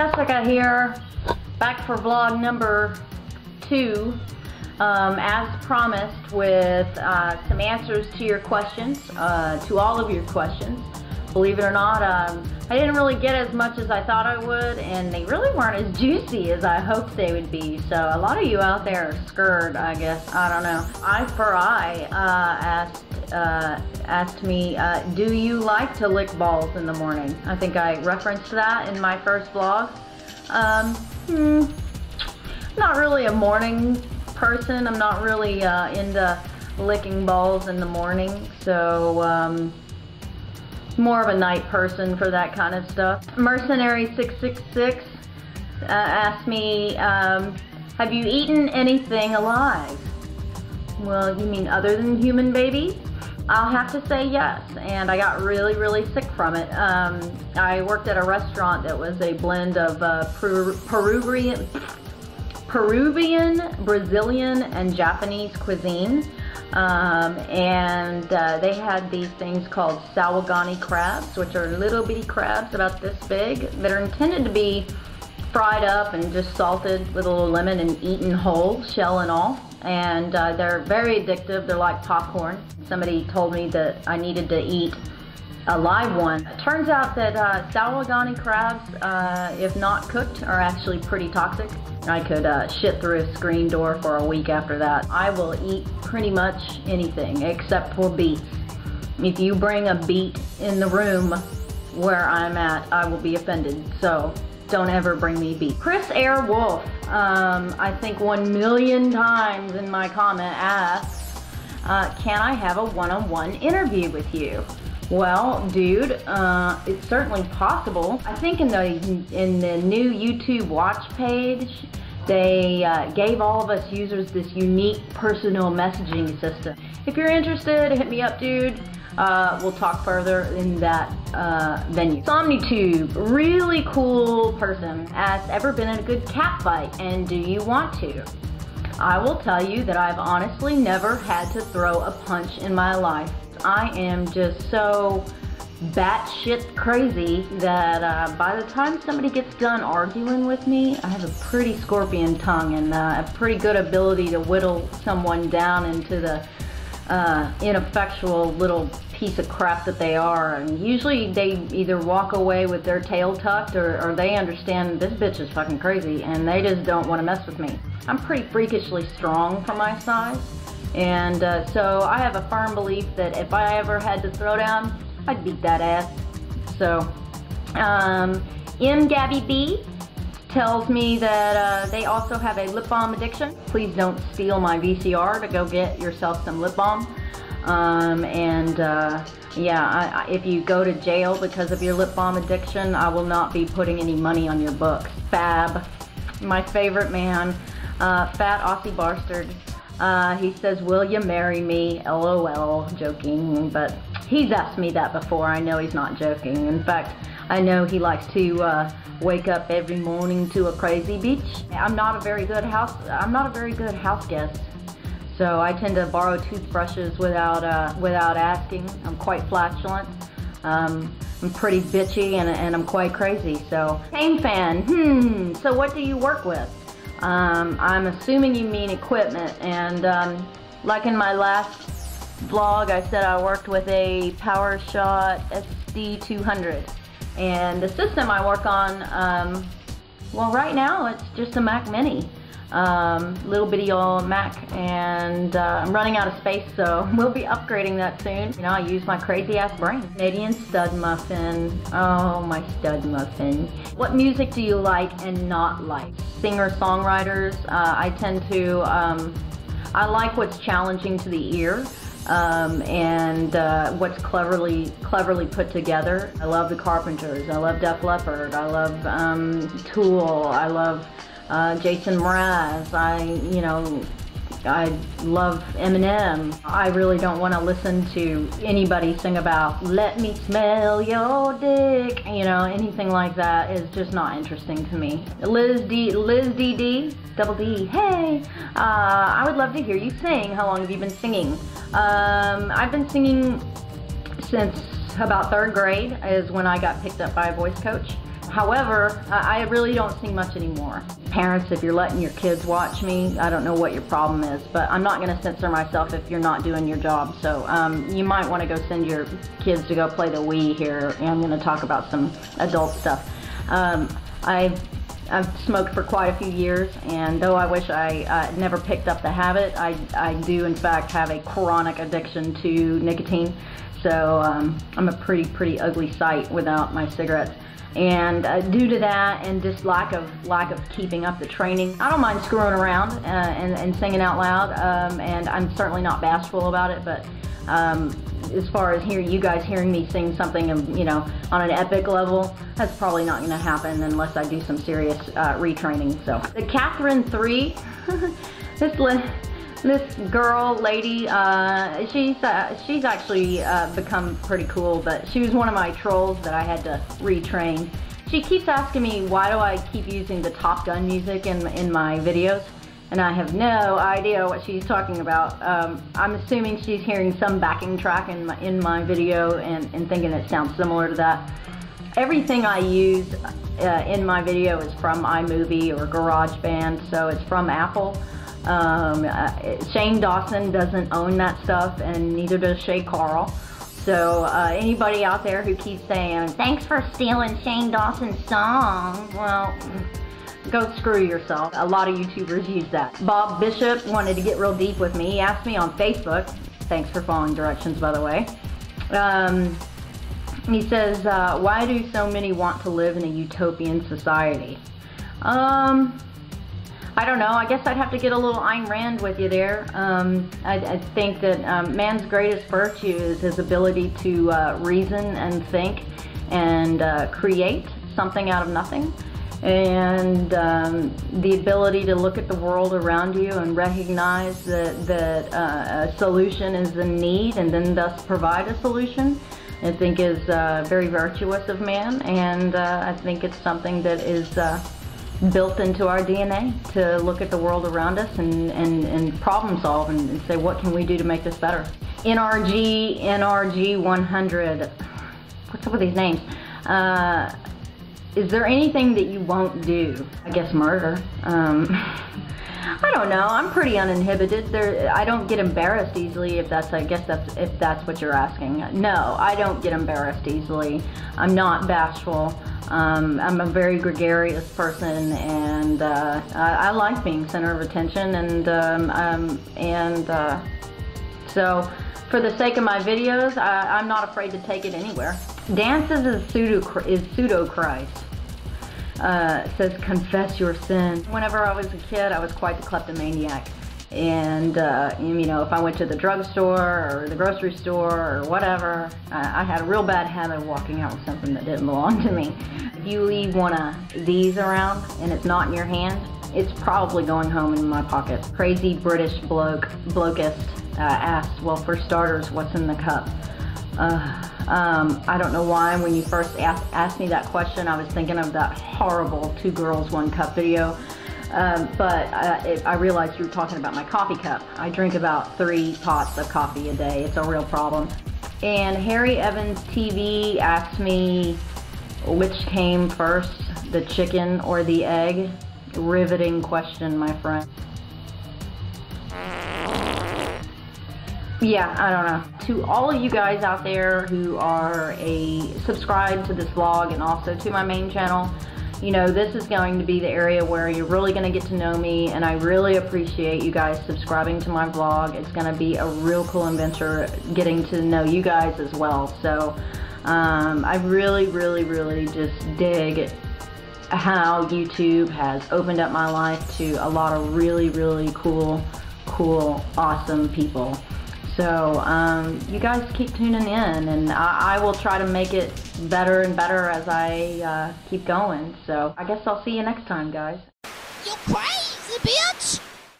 Jessica here, back for vlog number 2, as promised, with some answers to your questions, to all of your questions. Believe it or not, I didn't really get as much as I thought I would, and they really weren't as juicy as I hoped they would be. So a lot of you out there are scared, I guess. I don't know. Asked me, do you like to lick balls in the morning? I think I referenced that in my first vlog. Not really a morning person. I'm not really into licking balls in the morning, so more of a night person for that kind of stuff. Mercenary666 asked me, have you eaten anything alive? Well, you mean other than human babies? I'll have to say yes, and I got really, really sick from it. I worked at a restaurant that was a blend of Peruvian, Brazilian, and Japanese cuisine. They had these things called sawagani crabs, which are little bitty crabs about this big that are intended to be fried up and just salted with a little lemon and eaten whole, shell and all. And they're very addictive. They're like popcorn. Somebody told me that I needed to eat a live one. It turns out that sawagani crabs, if not cooked, are actually pretty toxic. I could shit through a screen door for a week after that. I will eat pretty much anything except for beets. If you bring a beet in the room where I'm at, I will be offended. So don't ever bring me beet. Chris Air Wolf, I think 1 million times in my comment asks, can I have a one-on-one interview with you? Well, dude, it's certainly possible. I think in the new YouTube watch page, they gave all of us users this unique personal messaging system. If you're interested, hit me up, dude. We'll talk further in that venue. SomniTube, really cool person, asks, ever been in a good cat fight, and do you want to? I will tell you that I've honestly never had to throw a punch in my life. I am just so batshit crazy that by the time somebody gets done arguing with me, I have a pretty scorpion tongue and a pretty good ability to whittle someone down into the ineffectual little piece of crap that they are. And usually they either walk away with their tail tucked or they understand this bitch is fucking crazy and they just don't want to mess with me. I'm pretty freakishly strong for my size. And so I have a firm belief that if I ever had to throw down, I'd beat that ass. So, Gabby B tells me that they also have a lip balm addiction. Please don't steal my VCR to go get yourself some lip balm. Yeah, if you go to jail because of your lip balm addiction, I will not be putting any money on your books. Fab, my favorite man, Fat Aussie Bastard. He says, will you marry me? LOL, joking, but he's asked me that before. I know he's not joking. In fact, I know he likes to wake up every morning to a crazy beach. I'm not a very good house guest. So I tend to borrow toothbrushes without asking. I'm quite flatulent. I'm pretty bitchy and I'm quite crazy. So, Pain Fan, so what do you work with? I'm assuming you mean equipment, and like in my last vlog, I said I worked with a PowerShot SD200, and the system I work on, well, right now it's just a Mac Mini, little bitty old Mac, and I'm running out of space, so we'll be upgrading that soon. You know, I use my crazy ass brain. Canadian stud muffin, oh my stud muffin. What music do you like and not like? Singer-songwriters, I tend to, I like what's challenging to the ear, and what's cleverly put together. I love the Carpenters, I love Def Leppard, I love Tool, I love Jason Mraz, I love Eminem. I really don't want to listen to anybody sing about let me smell your dick, you know, anything like that is just not interesting to me. Liz DD, double D, hey, I would love to hear you sing. How long have you been singing? I've been singing since about 3rd grade is when I got picked up by a voice coach. However, I really don't see much anymore. Parents, if you're letting your kids watch me, I don't know what your problem is, but I'm not going to censor myself if you're not doing your job. So you might want to go send your kids to go play the Wii here, and I'm going to talk about some adult stuff. I've smoked for quite a few years, and though I wish I never picked up the habit, I do in fact have a chronic addiction to nicotine. So I'm a pretty ugly sight without my cigarettes. And due to that and just lack of keeping up the training, I don't mind screwing around and singing out loud, and I'm certainly not bashful about it, but as far as you guys hearing me sing something, you know, on an epic level, that's probably not going to happen unless I do some serious retraining. So the Catherine 3, this girl, lady, she's actually become pretty cool, but she was one of my trolls that I had to retrain. She keeps asking me why do I keep using the Top Gun music in my videos, and I have no idea what she's talking about. I'm assuming she's hearing some backing track in my video and thinking it sounds similar to that. Everything I use in my video is from iMovie or GarageBand, so it's from Apple. Shane Dawson doesn't own that stuff, and neither does Shay Carl. So anybody out there who keeps saying, thanks for stealing Shane Dawson's song, well, go screw yourself. A lot of YouTubers use that. Bob Bishop wanted to get real deep with me. He asked me on Facebook, thanks for following directions by the way. He says, why do so many want to live in a utopian society? I don't know, I guess I'd have to get a little Ayn Rand with you there. I think that man's greatest virtue is his ability to reason and think and create something out of nothing. And the ability to look at the world around you and recognize that a solution is in need and then thus provide a solution, I think is very virtuous of man, and I think it's something that is built into our DNA to look at the world around us and problem solve and say, what can we do to make this better? NRG 100, what's up with these names? Is there anything that you won't do? I guess murder. I don't know, I'm pretty uninhibited. I don't get embarrassed easily, if that's what you're asking. No, I don't get embarrassed easily. I'm not bashful. I'm a very gregarious person, and I like being center of attention, and so for the sake of my videos, I'm not afraid to take it anywhere. Dances is pseudo-Christ. Says confess your sin. Whenever I was a kid, I was quite the kleptomaniac. And, you know, if I went to the drugstore or the grocery store or whatever, I had a real bad habit of walking out with something that didn't belong to me. If you leave one of these around and it's not in your hand, it's probably going home in my pocket. Crazy British blokist asked, well, for starters, what's in the cup? I don't know why when you first asked me that question, I was thinking of that horrible 2 girls 1 cup video. But I realized you were talking about my coffee cup. I drink about 3 pots of coffee a day. It's a real problem. And Harry Evans TV asked me which came first, the chicken or the egg. Riveting question, my friend. Yeah, I don't know. To all of you guys out there who are subscribed to this vlog and also to my main channel, you know, this is going to be the area where you're really going to get to know me, and I really appreciate you guys subscribing to my vlog. It's going to be a real cool adventure getting to know you guys as well. So I really just dig how YouTube has opened up my life to a lot of really cool, awesome people. So you guys keep tuning in, and I will try to make it better and better as I keep going. So I guess I'll see you next time, guys.